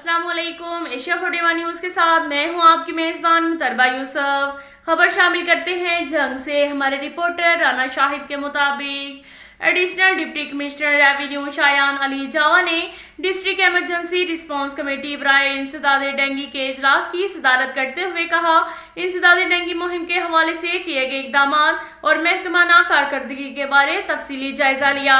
अस्सलाम वालेकुम। Asia 41 news के साथ मैं हूं आपकी मेज़बान मुतरबा यूसुफ। खबर शामिल करते हैं जंग से। हमारे रिपोर्टर राना शाहिद के मुताबिक additional deputy commissioner revenue Shayan Ali Jawa ने डिस्ट्रिक्ट एमरजेंसी रिस्पांस कमेटी बराए इंसदाद डेंगू के इजलास की सदारत करते हुए कहा, इंसदाद डेंगू मुहिम के हवाले से किए गए इकदाम और महकमाना कारकर्दगी के बारे तफसीली जायजा लिया।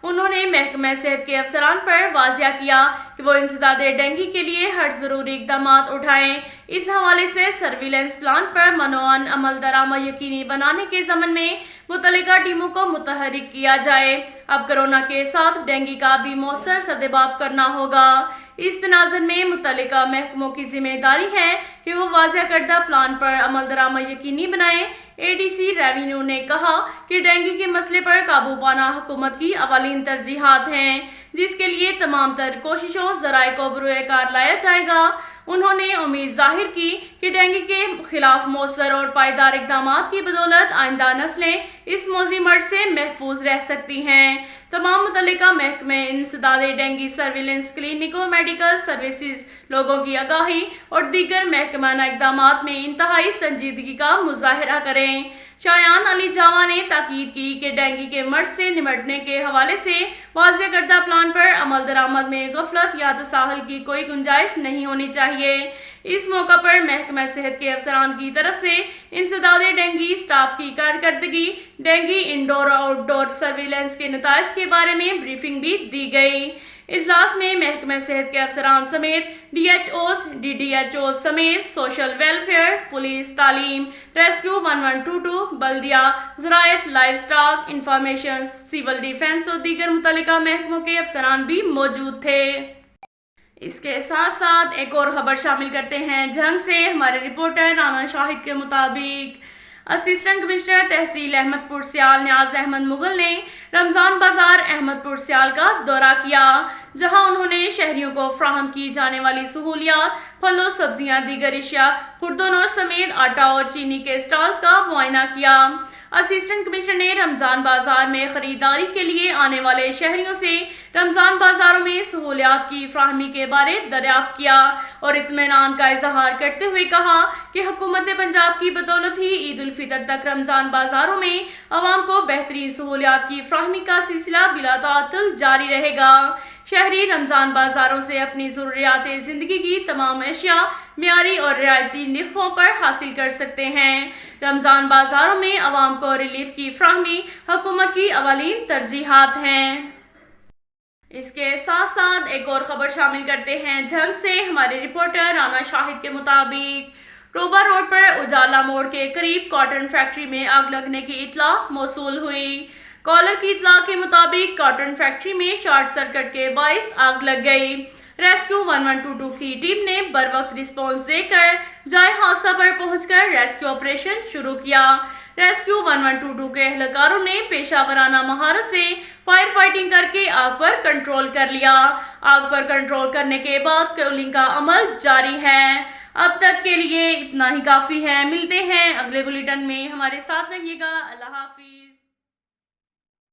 उन्होंने महकमा सेहत के अफसरान पर वाजिया किया कि वो इंसदाद डेंगू के लिए हर जरूरी इकदाम उठाएं। इस हवाले से सर्विलेंस प्लान पर मनोअन अमल दरामद यकीनी बनाने के ज़मन में मुतल्लिका टीमों को मुतहरिक किया जाए। अब कोरोना के साथ डेंगू का भी मौसर सदेबाब करना होगा। इस तनाज़ुर में मुतल्लिका महकमों की जिम्मेदारी है कि वो वाज़ेह करदा प्लान पर अमल दरामद यकीनी बनाएं। एडीसी रेवेन्यू ने कहा कि डेंगू के मसले पर काबू पाना हुकूमत की अवालीन तरजीहात हैं, जिसके लिए तमाम तर कोशिशों ज़राए को बरूए कार लाया जाएगा। उन्होंने उम्मीद जाहिर की कि डेंगू के खिलाफ मौसर और पायदार इकदाम की बदौलत आइंदा नस्लें इस मौजी मर्ज से महफूज रह सकती हैं। तमाम मुतल्लिका महकमे इंसदाद डेंगू सर्विलेंस क्लिनिकों, मेडिकल सर्विसेज, लोगों की आगाही और दीगर महकमाना इकदाम में इंतहाई संजीदगी का मुजाहरा करें। शायान अली जावा ने ताकीद की कि डेंगू के मर्ज से निपटने के हवाले से वाज़ेह करदा प्लान पर अमल दरामद में गफलत या तसाहुल की कोई गुंजाइश नहीं होनी चाहिए। इस मौका पर महकमा सेहत के अफसरान की तरफ से इंसदाद डेंगू स्टाफ की कारकर्दगी, डेंगू इंडोर और आउटडोर सर्विलेंस के नताइज के बारे में ब्रीफिंग भी दी गई। इजलास में महकमा सेहत के अफसरान समेत DHOs, DDHOs समेत सोशल वेलफेयर, पुलिस, तालीम, रेस्क्यू 1122, बल्दिया, ज़राअत, livestock, information, civil defence और दीगर मुतल्लिका महकमों के अफसरान भी मौजूद थे। इसके साथ साथ एक और खबर शामिल करते हैं जंग से। हमारे रिपोर्टर राना शाहिद के मुताबिक असिस्टेंट कमिश्नर तहसील अहमदपुर सियाल न्याज अहमद मुगल ने रमजान बाजार अहमदपुर सियाल का दौरा किया, जहां उन्होंने शहरियों को फ्राहम की जाने वाली सहूलियात, फलों, सब्जियां, दीगर अशिया, खुर्दनोश समेत आटा और चीनी के स्टॉल्स का मुआयना किया। असिस्टेंट कमिश्नर ने रमजान बाजार में खरीदारी के लिए आने वाले शहरियों से रमजान बाजारों में सहूलियात की फ्राहमी के बारे दरियाफ्त किया और इत्मीनान का इजहार करते हुए कहा कि हुकूमत पंजाब की बदौलत ही ईद उल फितर तक रमजान बाजारों में अवाम को बेहतरीन सहूलियात की फ्राहमी का सिलसिला बिला ताअत्तुल जारी रहेगा। शहरी रमजान बाजारों से अपनी ज़रूरियात ज़िंदगी की तमाम अशिया मियारी और रियायती निर्खों पर हासिल कर सकते हैं। रमजान बाजारों में अवाम को रिलीफ की फ्राहमी हुकूमत की अवालीन तरजीहात हैं। इसके साथ साथ एक और खबर शामिल करते हैं जंग से। हमारे रिपोर्टर राना शाहिद के मुताबिक रोबा रोड पर उजाला मोड़ के करीब कॉटन फैक्ट्री में आग लगने की इत्तला मौसूल हुई। कॉलर की इत्तला के मुताबिक कॉटन फैक्ट्री में शॉर्ट सर्किट के बाइस आग लग गई। रेस्क्यू 1122 की टीम ने बरवक्त रिस्पॉन्स देकर जाए हादसा पर पहुंचकर रेस्क्यू ऑपरेशन शुरू किया। रेस्क्यू 1122 के एहलकारों ने पेशावराना महारत से फायर फाइटिंग करके आग पर कंट्रोल कर लिया। आग पर कंट्रोल करने के बाद कूलिंग का अमल जारी है। अब तक के लिए इतना ही काफ़ी है। मिलते हैं अगले बुलेटिन में, हमारे साथ रहिएगा। अल्लाह हाफिज।